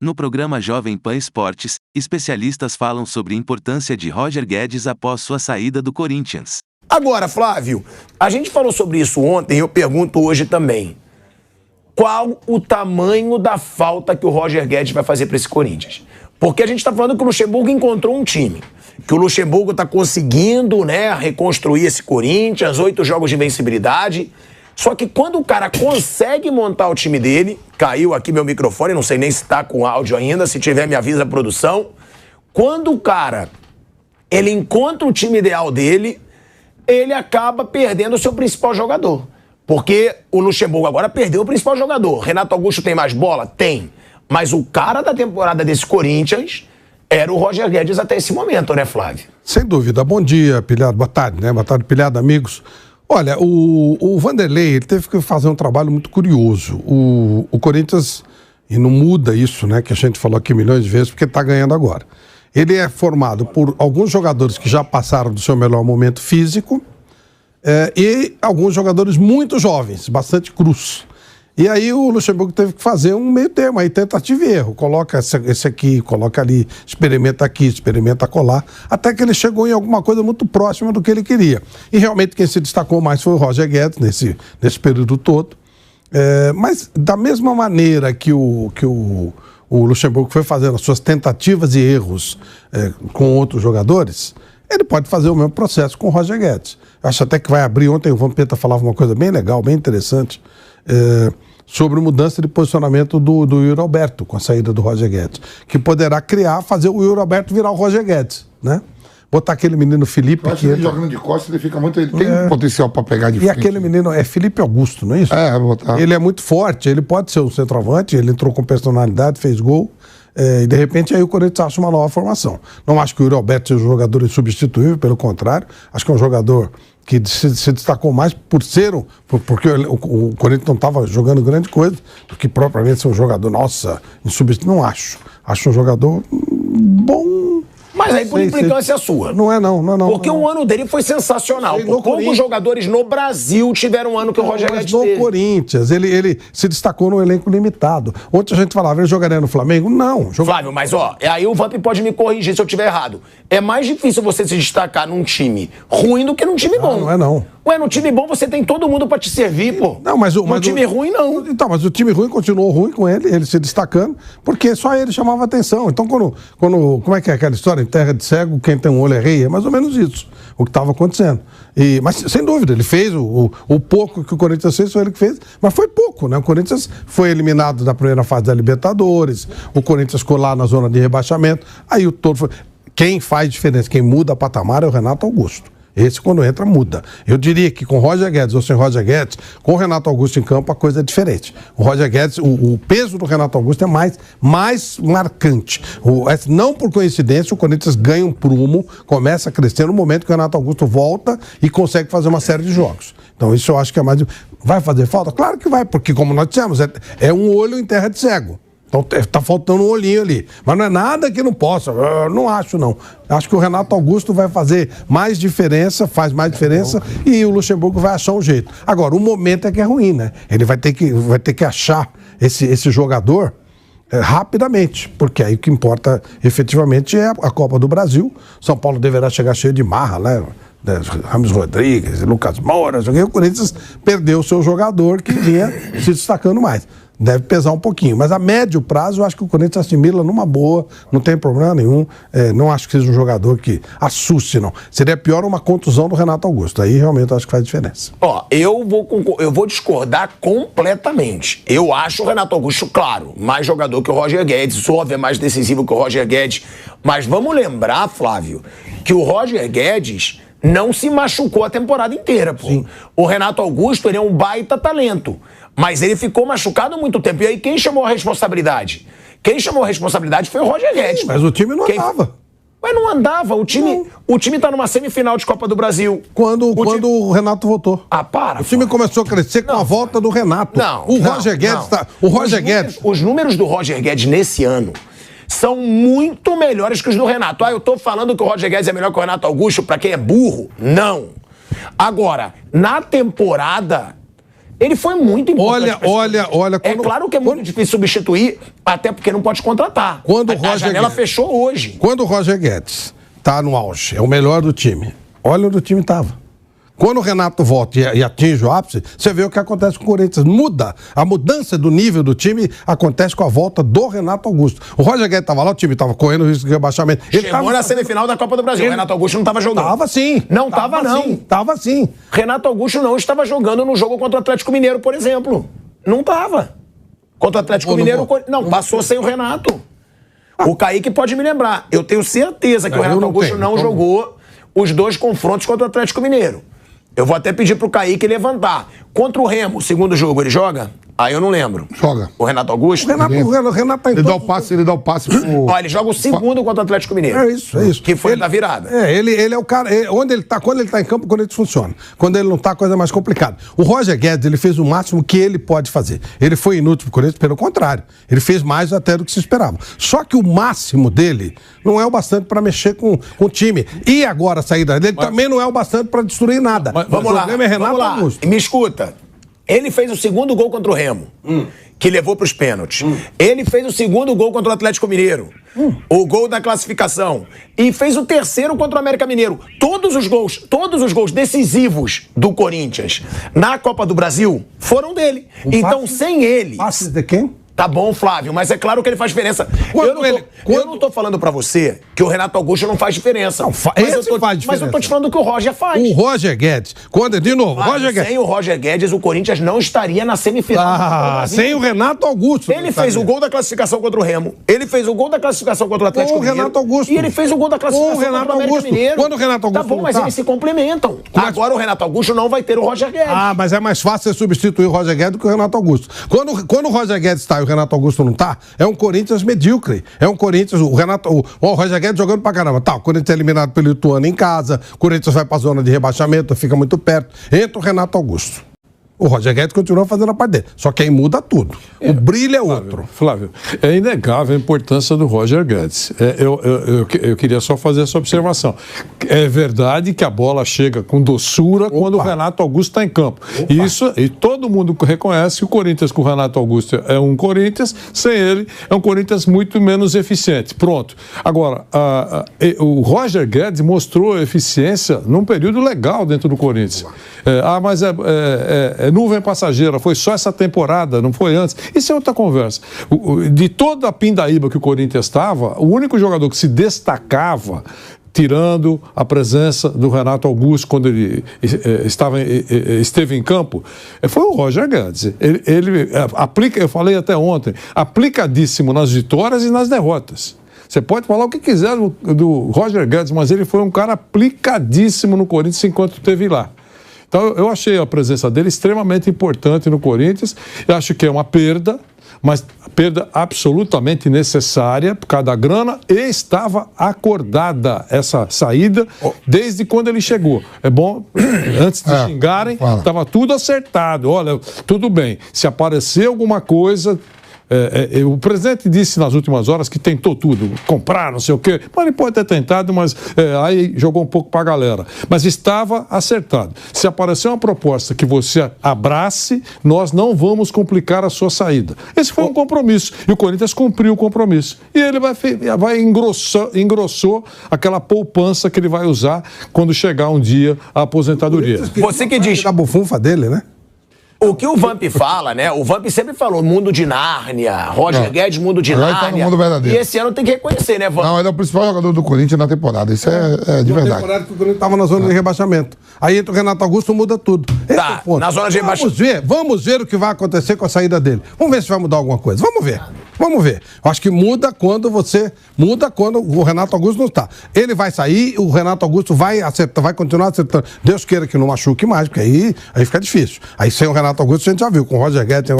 No programa Jovem Pan Esportes, especialistas falam sobre a importância de Roger Guedes após sua saída do Corinthians. Agora, Flávio, a gente falou sobre isso ontem e eu pergunto hoje também. Qual o tamanho da falta que o Roger Guedes vai fazer para esse Corinthians? Porque a gente está falando que o Luxemburgo encontrou um time, que o Luxemburgo está conseguindo, né, reconstruir esse Corinthians, 8 jogos de invencibilidade. Só que quando o cara consegue montar o time dele, caiu aqui meu microfone, não sei nem se tá com áudio ainda, se tiver me avisa a produção. Quando o cara, ele encontra o time ideal dele, ele acaba perdendo o seu principal jogador. Porque o Luxemburgo agora perdeu o principal jogador. Renato Augusto tem mais bola? Tem. Mas o cara da temporada desse Corinthians era o Roger Guedes até esse momento, né, Flávio? Sem dúvida. Bom dia, Pilhado. Boa tarde, né? Boa tarde, Pilhado, amigos. Olha, o Vanderlei ele teve que fazer um trabalho muito curioso. O Corinthians, e não muda isso, né, que a gente falou aqui milhões de vezes, porque está ganhando agora. Ele é formado por alguns jogadores que já passaram do seu melhor momento físico e alguns jogadores muito jovens, bastante cruz. E aí o Luxemburgo teve que fazer um meio termo, aí tentativa e erro. Coloca esse aqui, coloca ali, experimenta aqui, experimenta colar, até que ele chegou em alguma coisa muito próxima do que ele queria. E realmente quem se destacou mais foi o Roger Guedes nesse período todo. Mas da mesma maneira que o Luxemburgo foi fazendo as suas tentativas e erros com outros jogadores, ele pode fazer o mesmo processo com o Roger Guedes. Acho até que vai abrir, ontem o Vampeta falava uma coisa bem legal, bem interessante, sobre mudança de posicionamento do Yuri Alberto com a saída do Roger Guedes, que poderá fazer o Yuri Alberto virar o Roger Guedes, né? Botar aquele menino Felipe... Eu acho que ele jogando de costas, ele fica muito... Ele tem potencial para pegar de frente. E aquele menino é Felipe Augusto, não é isso? Botar. Ele é muito forte, ele pode ser um centroavante, ele entrou com personalidade, fez gol, e de repente aí o Corinthians acha uma nova formação. Não acho que o Yuri Alberto seja um jogador insubstituível, pelo contrário, acho que é um jogador que se destacou mais porque o Corinthians não estava jogando grande coisa, do que propriamente ser um jogador, insubstituível, não acho. Acho um jogador bom... Mas aí por implicância sua. Não é não. Porque o ano dele foi sensacional. Poucos jogadores no Brasil tiveram um ano que o Roger Guedes teve. No Corinthians, ele se destacou no elenco limitado. Ontem a gente falava, ele jogaria no Flamengo? Não. Flávio, mas aí o Vamp pode me corrigir se eu estiver errado. É mais difícil você se destacar num time ruim do que num time bom. Não é não. Ué, no time bom você tem todo mundo pra te servir, pô. Não, mas no time ruim, não. Então, mas o time ruim continuou ruim com ele se destacando, porque só ele chamava atenção. Então, quando como é que é aquela história? Em terra de cego, quem tem um olho é rei. É mais ou menos isso, o que estava acontecendo. Mas, sem dúvida, ele fez o pouco que o Corinthians fez, foi ele que fez, mas foi pouco, né? O Corinthians foi eliminado da primeira fase da Libertadores, o Corinthians ficou lá na zona de rebaixamento, aí o todo foi... Quem faz diferença, quem muda patamar é o Renato Augusto. Esse, quando entra, muda. Eu diria que com Roger Guedes ou sem Roger Guedes, com o Renato Augusto em campo, a coisa é diferente. O Roger Guedes, o peso do Renato Augusto é mais marcante. Não por coincidência, o Corinthians ganha um prumo, começa a crescer no momento que o Renato Augusto volta e consegue fazer uma série de jogos. Então isso eu acho que é mais... Vai fazer falta? Claro que vai, porque como nós dissemos, é um olho em terra de cego. Então tá faltando um olhinho ali. Mas não é nada que não possa. Eu não acho, não. Acho que o Renato Augusto vai fazer mais diferença, faz mais diferença, e o Luxemburgo vai achar um jeito. Agora, o momento é que é ruim, né? Ele vai ter que achar esse jogador rapidamente, porque aí o que importa efetivamente é a Copa do Brasil. São Paulo deverá chegar cheio de marra, né? Rames Rodrigues, Lucas Moura, o Corinthians perdeu o seu jogador que vinha se destacando mais. Deve pesar um pouquinho, mas a médio prazo eu acho que o Corinthians assimila numa boa, não tem problema nenhum, não acho que seja um jogador que assuste, não. Seria pior uma contusão do Renato Augusto, aí realmente eu acho que faz diferença. Eu vou discordar completamente. Eu acho o Renato Augusto, claro, mais jogador que o Roger Guedes, Souza é mais decisivo que o Roger Guedes, mas vamos lembrar, Flávio, que o Roger Guedes não se machucou a temporada inteira, pô. Sim. O Renato Augusto, ele é um baita talento, mas ele ficou machucado há muito tempo. E aí quem chamou a responsabilidade? Quem chamou a responsabilidade foi o Roger Guedes. Mas o time não andava. Mas não andava. O time tá numa semifinal de Copa do Brasil. Quando o Renato voltou. Para. O time começou a crescer com a volta do Renato. Roger Guedes tá... Os números do Roger Guedes nesse ano são muito melhores que os do Renato. Eu tô falando que o Roger Guedes é melhor que o Renato Augusto pra quem é burro? Não. Agora, na temporada, Ele foi muito importante. Olha. É claro que é muito difícil substituir, até porque não pode contratar. Quando a janela fechou hoje. Quando o Roger Guedes tá no auge, é o melhor do time, olha onde o time tava. Quando o Renato volta e atinge o ápice, você vê o que acontece com o Corinthians. Muda. A mudança do nível do time acontece com a volta do Renato Augusto. O Roger Guedes estava lá, o time estava correndo o risco de rebaixamento. Ele chegou na semifinal da Copa do Brasil. O Renato Augusto não estava jogando. Tava sim. Não estava não. Tava sim. Renato Augusto não estava jogando no jogo contra o Atlético Mineiro, por exemplo. Não estava. Contra o Atlético Mineiro, não, passou sem o Renato. O Kaique pode me lembrar. Eu tenho certeza que o Renato Augusto não jogou os 2 confrontos contra o Atlético Mineiro. Eu vou até pedir pro Kaique levantar. Contra o Remo, o segundo jogo, ele joga? Aí eu não lembro. Joga. O Renato Augusto? O Renato tá em ele dá o passe pro... Ó, ele joga o segundo contra o Atlético Mineiro. É isso. Que foi da virada. Ele é o cara... quando ele tá em campo, quando ele funciona. Quando ele não tá, a coisa é mais complicada. O Roger Guedes, ele fez o máximo que ele pode fazer. Ele foi inútil pro Corinthians, pelo contrário. Ele fez mais até do que se esperava. Só que o máximo dele não é o bastante para mexer com o time. E agora a saída dele também não é o bastante para destruir nada. Vamos lá. O problema é Renato Augusto. Me escuta. Ele fez o segundo gol contra o Remo, que levou para os pênaltis. Ele fez o segundo gol contra o Atlético Mineiro, o gol da classificação. E fez o terceiro contra o América Mineiro. Todos os gols decisivos do Corinthians na Copa do Brasil foram dele. Então, sem ele... Passes de quem? Tá bom, Flávio, mas é claro que ele faz diferença. Eu não tô falando pra você que o Renato Augusto não faz diferença. Não, faz diferença. Mas eu tô te falando que o Roger faz. O Roger Guedes, sem o Roger Guedes, o Corinthians não estaria na semifinal. Sem o Renato Augusto. Ele fez o gol da classificação contra o Remo. Ele fez o gol da classificação contra o Atlético Mineiro. Renato Augusto. E ele fez o gol da classificação contra o América Mineiro. Quando o Renato Augusto tá bom, mas eles se complementam. Agora o Renato Augusto não vai ter o Roger Guedes. Mas é mais fácil você substituir o Roger Guedes do que o Renato Augusto. Quando o Roger Guedes tá e o Renato Augusto não tá, é um Corinthians medíocre. É um Corinthians... O Roger Guedes jogando pra caramba. Tá, o Corinthians é eliminado pelo Ituano em casa, o Corinthians vai pra zona de rebaixamento, fica muito perto. Entra o Renato Augusto. O Roger Guedes continua fazendo a parte dele. Só que aí muda tudo. O brilho é outro. Flávio, é inegável a importância do Roger Guedes. Eu queria só fazer essa observação. É verdade que a bola chega com doçura quando o Renato Augusto está em campo. E todo mundo reconhece que o Corinthians com o Renato Augusto é um Corinthians, sem ele é um Corinthians muito menos eficiente. Pronto. Agora, o Roger Guedes mostrou eficiência num período legal dentro do Corinthians. Mas nuvem passageira, foi só essa temporada, não foi antes. Isso é outra conversa. De toda a pindaíba que o Corinthians estava, o único jogador que se destacava, tirando a presença do Renato Augusto quando ele esteve em campo, foi o Roger Guedes. Ele aplica, eu falei até ontem, aplicadíssimo nas vitórias e nas derrotas. Você pode falar o que quiser do Roger Guedes, mas ele foi um cara aplicadíssimo no Corinthians enquanto esteve lá. Então, eu achei a presença dele extremamente importante no Corinthians. Eu acho que é uma perda, mas perda absolutamente necessária por causa da grana, e estava acordada essa saída desde quando ele chegou. É bom, antes de xingarem, estava tudo acertado. Olha, tudo bem, se aparecer alguma coisa... o presidente disse nas últimas horas que tentou tudo, comprar, não sei o quê. Mas ele pode ter tentado, mas aí jogou um pouco para a galera. Mas estava acertado. Se aparecer uma proposta que você abrace, nós não vamos complicar a sua saída. Esse foi um compromisso. E o Corinthians cumpriu o compromisso. E ele engrossou aquela poupança que ele vai usar quando chegar um dia a aposentadoria. Você que diz... A bufunfa dele, né? O que o Vamp fala, né? O Vamp sempre falou mundo de Nárnia, Roger Guedes, mundo de Nárnia. Tá no mundo verdadeiro. E esse ano tem que reconhecer, né, Vamp? Não, ele é o principal jogador do Corinthians na temporada. Isso é de verdade. Na temporada que o Corinthians estava na zona de rebaixamento. Aí entra o Renato Augusto, muda tudo. Tá, na zona de rebaixamento. Vamos ver o que vai acontecer com a saída dele. Vamos ver se vai mudar alguma coisa. Vamos ver. Eu acho que muda quando o Renato Augusto não está. Ele vai sair, o Renato Augusto vai acertar, vai continuar acertando. Deus queira que não machuque mais, porque aí fica difícil. Aí sem o Renato Augusto a gente já viu, com o Roger Guedes,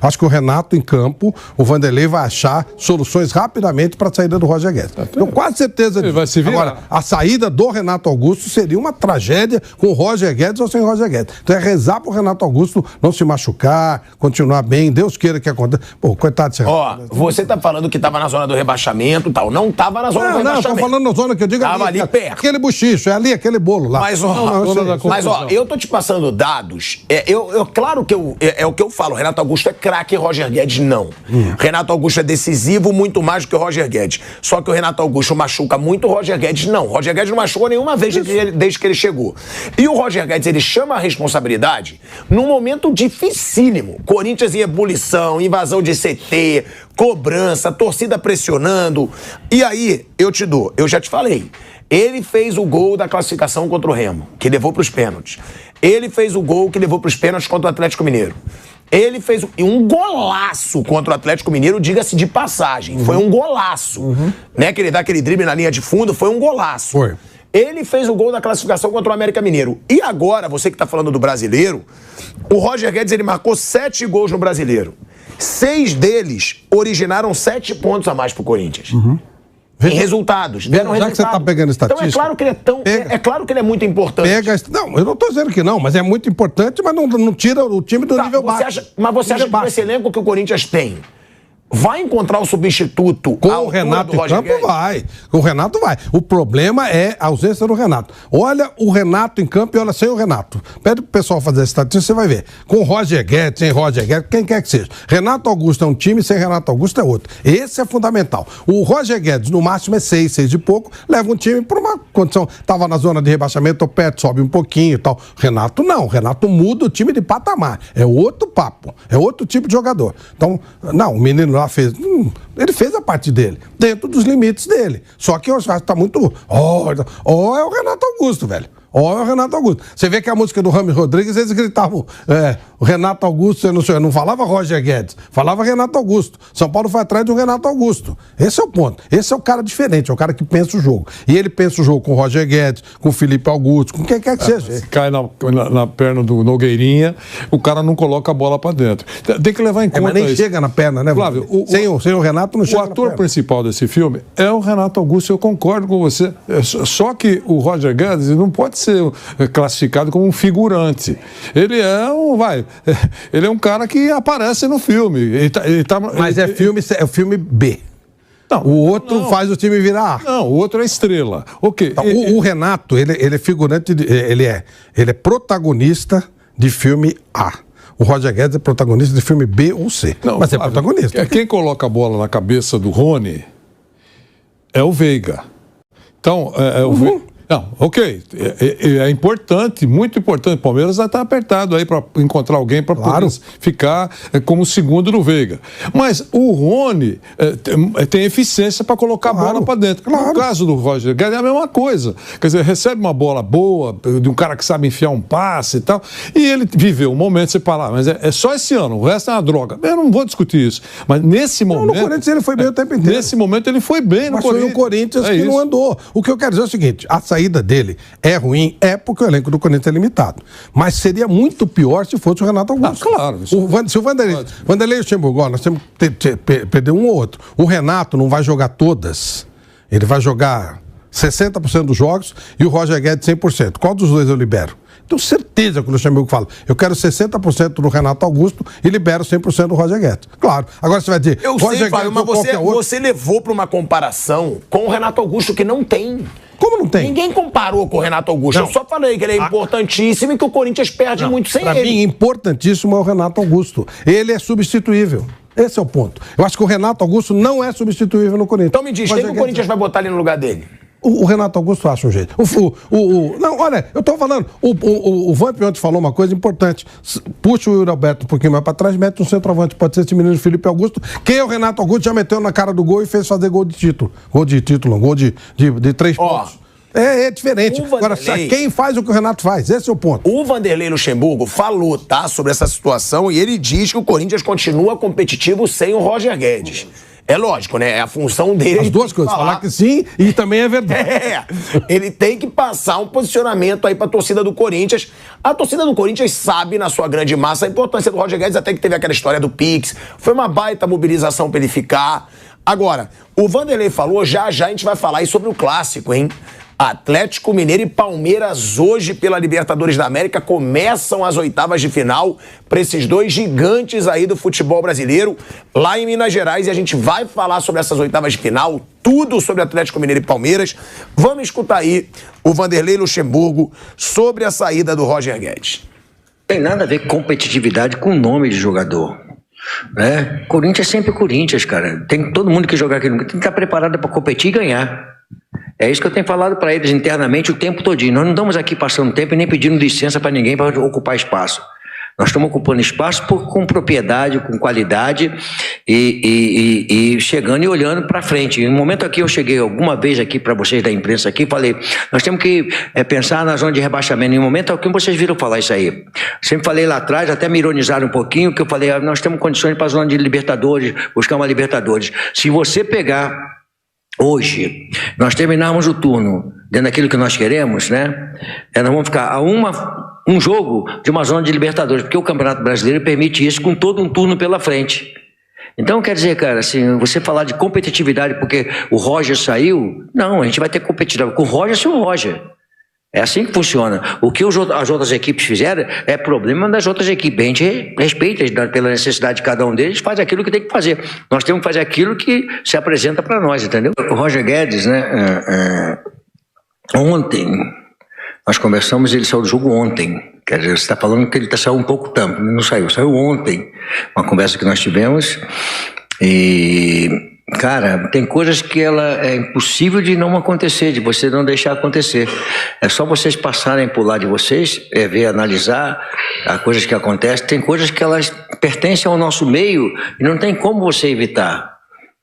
acho que o Renato em campo, o Vanderlei vai achar soluções rapidamente para a saída do Roger Guedes. Tenho quase certeza disso. Ele vai se virar. Agora, a saída do Renato Augusto seria uma tragédia com o Roger Guedes ou sem o Roger Guedes. Então é rezar para o Renato Augusto não se machucar, continuar bem, Deus queira que aconteça. Pô, coitado desse Renato. ó, você tá falando que tava na zona do rebaixamento e tal. Não tava na zona do rebaixamento. Não, tô falando na zona que eu digo tava ali perto. Aquele buchicho, é ali, aquele bolo lá. Mas, ó, eu tô te passando dados. Claro que é o que eu falo. Renato Augusto é craque e Roger Guedes não. Renato Augusto é decisivo muito mais do que o Roger Guedes. Só que o Renato Augusto machuca muito, o Roger Guedes não. O Roger Guedes não machucou nenhuma vez desde que ele chegou. E o Roger Guedes, ele chama a responsabilidade num momento dificílimo. Corinthians em ebulição, invasão de CT, cobrança, torcida pressionando. E aí, eu já te falei. Ele fez o gol da classificação contra o Remo, que levou para os pênaltis. Ele fez o gol que levou para os pênaltis contra o Atlético Mineiro. Ele fez um golaço contra o Atlético Mineiro, diga-se de passagem. Foi um golaço. Né? Que ele dá aquele drible na linha de fundo, foi um golaço. Foi. Ele fez o gol da classificação contra o América Mineiro. E agora, você que está falando do Brasileiro, o Roger Guedes ele marcou 7 gols no Brasileiro. 6 deles originaram 7 pontos a mais pro Corinthians. Em resultados. Já que você está pegando estatística... Então é claro que ele é tão... É claro que ele é muito importante. Não, eu não estou dizendo que não, mas é muito importante, mas não tira o time do nível baixo. Mas você acha que com esse elenco que o Corinthians tem, vai encontrar o substituto com o Renato em campo? Vai. O Renato vai. O problema é a ausência do Renato. Olha o Renato em campo e olha sem o Renato. Pede pro pessoal fazer a estatística, você vai ver. Com o Roger Guedes, sem Roger Guedes, quem quer que seja. Renato Augusto é um time, sem Renato Augusto é outro. Esse é fundamental. O Roger Guedes, no máximo, é 6 e pouco, leva um time para uma condição. Tava na zona de rebaixamento, o perto, sobe um pouquinho e tal. Renato não. Renato muda o time de patamar. É outro papo. É outro tipo de jogador. Então, não, o menino lá fez... ele fez a parte dele, dentro dos limites dele. Só que eu acho que tá muito... é o Renato Augusto, velho. É o Renato Augusto. Você vê que a música do Rames Rodrigues, eles gritavam o Renato Augusto, não falava Roger Guedes, falava Renato Augusto. São Paulo foi atrás do Renato Augusto. Esse é o ponto. Esse é o cara diferente, é o cara que pensa o jogo. E ele pensa o jogo com o Roger Guedes, com o Felipe Augusto, com quem quer que seja. Se cai na perna do Nogueirinha, o cara não coloca a bola pra dentro. Tem que levar em conta mas nem chega na perna, né, Flávio? Sem o Renato não chega na perna. O ator principal desse filme é o Renato Augusto, eu concordo com você. Só que o Roger Guedes não pode ser classificado como um figurante. Ele é um cara que aparece no filme. Mas é o filme B. Não, o outro faz o time virar A. Não, o outro é estrela. Okay. Então, o Renato, ele é figurante, ele é protagonista de filme A. O Roger Guedes é protagonista de filme B ou C. Não, mas Flávio, é protagonista. Quem coloca a bola na cabeça do Rony é o Veiga. Então, Não, ok. É importante, muito importante. O Palmeiras já está apertado aí para encontrar alguém para poder ficar como segundo no Veiga. Mas o Rony tem eficiência para colocar a bola para dentro. No caso do Roger Guedes é a mesma coisa. Quer dizer, recebe uma bola boa de um cara que sabe enfiar um passe e tal, e ele viveu um momento, você fala, mas é só esse ano, o resto é uma droga. Eu não vou discutir isso. Mas nesse momento... No Corinthians ele foi bem o tempo inteiro. Nesse momento ele foi bem no Corinthians. Mas foi o Corinthians que não andou. O que eu quero dizer é o seguinte, a saída dele é ruim, porque o elenco do Corinthians é limitado. Mas seria muito pior se fosse o Renato Augusto. Claro. Se o Vanderlei e o Luxemburgo, nós temos que perder um ou outro. O Renato não vai jogar todas. Ele vai jogar 60% dos jogos e o Roger Guedes 100%. Qual dos dois eu libero? Tenho certeza que o Luxemburgo fala, eu quero 60% do Renato Augusto e libero 100% do Roger Guedes. Claro. Agora você vai dizer... Eu sei, Fábio, mas você levou para uma comparação com o Renato Augusto que não tem. Como não tem? Ninguém comparou com o Renato Augusto. Não. Eu só falei que ele é importantíssimo e que o Corinthians perde muito sem ele. Para mim, importantíssimo é o Renato Augusto. Ele é substituível. Esse é o ponto. Eu acho que o Renato Augusto não é substituível no Corinthians. Então me diz, quem que o Corinthians vai botar ali no lugar dele? O Renato Augusto acha um jeito. Não, olha, eu tô falando, o Vamp ontem falou uma coisa importante. Puxa o Yuri Alberto um pouquinho mais pra trás, mete um centroavante, pode ser esse menino Felipe Augusto. Quem é o Renato Augusto? Já meteu na cara do gol e fez fazer gol de título. Gol de 3 pontos. É diferente. Agora, quem faz o que o Renato faz? Esse é o ponto. O Vanderlei Luxemburgo falou, sobre essa situação e ele diz que o Corinthians continua competitivo sem o Roger Guedes. É lógico, né? É a função dele. As duas coisas, falar que sim e também é verdade. Ele tem que passar um posicionamento aí pra torcida do Corinthians. A torcida do Corinthians sabe, na sua grande massa, a importância do Roger Guedes, até que teve aquela história do Pix. Foi uma baita mobilização pra ele ficar. Agora, o Vanderlei falou, já a gente vai falar aí sobre o clássico, hein? Atlético Mineiro e Palmeiras hoje pela Libertadores da América começam as oitavas de final para esses dois gigantes aí do futebol brasileiro lá em Minas Gerais, e a gente vai falar sobre essas oitavas de final, tudo sobre Atlético Mineiro e Palmeiras. Vamos escutar aí o Vanderlei Luxemburgo sobre a saída do Roger Guedes. Tem nada a ver com competitividade com o nome de jogador, né? Corinthians é sempre Corinthians, cara. Tem todo mundo que jogar aqui, tem que estar preparado para competir e ganhar. É isso que eu tenho falado para eles internamente o tempo todinho. Nós não estamos aqui passando tempo e nem pedindo licença para ninguém para ocupar espaço. Nós estamos ocupando espaço com propriedade, com qualidade e chegando e olhando para frente. No momento aqui, eu cheguei alguma vez aqui para vocês da imprensa aqui, falei, nós temos que pensar na zona de rebaixamento. Em um momento aqui, vocês viram falar isso aí. Sempre falei lá atrás, até me ironizaram um pouquinho, que eu falei, nós temos condições para a zona de Libertadores, buscar uma Libertadores. Se você pegar hoje, nós terminarmos o turno dentro daquilo que nós queremos, né? Nós vamos ficar a um jogo de uma zona de Libertadores, porque o Campeonato Brasileiro permite isso com todo um turno pela frente. Então, quer dizer, cara, assim, você falar de competitividade porque o Roger saiu, não, a gente vai ter competitividade com o Roger sem o Roger. É assim que funciona. O que as outras equipes fizeram é problema das outras equipes. A gente respeita pela necessidade de cada um deles, faz aquilo que tem que fazer. Nós temos que fazer aquilo que se apresenta para nós, entendeu? O Roger Guedes, né, ontem, nós conversamos, ele saiu do jogo ontem. Quer dizer, você está falando que ele saiu um pouco tempo, não saiu, saiu ontem. Uma conversa que nós tivemos e... Cara, tem coisas que é impossível de não acontecer, de você não deixar acontecer. É só vocês passarem por lá de vocês, ver, analisar as coisas que acontecem. Tem coisas que elas pertencem ao nosso meio e não tem como você evitar.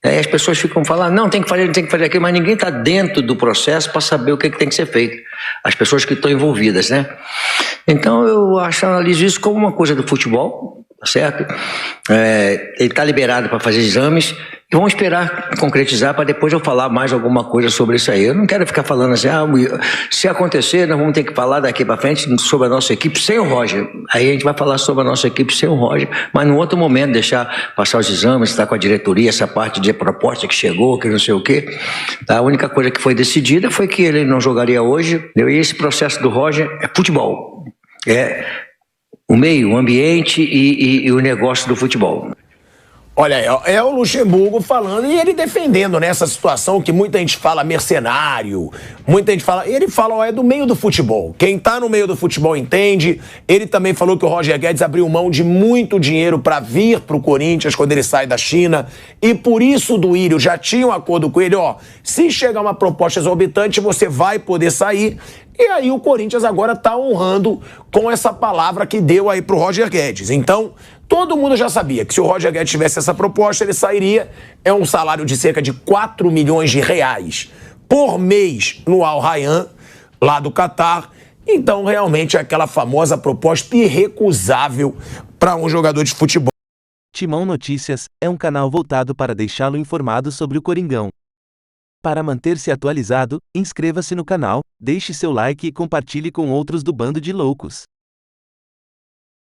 Aí as pessoas ficam falando, não, tem que fazer aquilo, mas ninguém está dentro do processo para saber o que tem que ser feito. As pessoas que estão envolvidas, né? Então eu analiso isso como uma coisa do futebol, certo? Ele está liberado para fazer exames. E vamos esperar concretizar para depois eu falar mais alguma coisa sobre isso aí. Eu não quero ficar falando assim, se acontecer, nós vamos ter que falar daqui para frente sobre a nossa equipe sem o Roger. Aí a gente vai falar sobre a nossa equipe sem o Roger, mas num outro momento deixar passar os exames, estar com a diretoria, essa parte de proposta que chegou, que não sei o quê. A única coisa que foi decidida foi que ele não jogaria hoje. E esse processo do Roger é futebol. É o meio, o ambiente e o negócio do futebol. Olha, é o Luxemburgo falando e ele defendendo nessa situação que muita gente fala mercenário, muita gente fala... Ele fala, é do meio do futebol. Quem tá no meio do futebol entende. Ele também falou que o Roger Guedes abriu mão de muito dinheiro para vir pro Corinthians quando ele sai da China. E por isso o Duílio já tinha um acordo com ele, se chegar uma proposta exorbitante, você vai poder sair. E aí o Corinthians agora tá honrando com essa palavra que deu aí pro Roger Guedes. Então... todo mundo já sabia que se o Roger Guedes tivesse essa proposta, ele sairia. É um salário de cerca de 4 milhões de reais por mês no Al Rayyan, lá do Catar. Então, realmente, é aquela famosa proposta irrecusável para um jogador de futebol. Timão Notícias é um canal voltado para deixá-lo informado sobre o Coringão. Para manter-se atualizado, inscreva-se no canal, deixe seu like e compartilhe com outros do Bando de Loucos.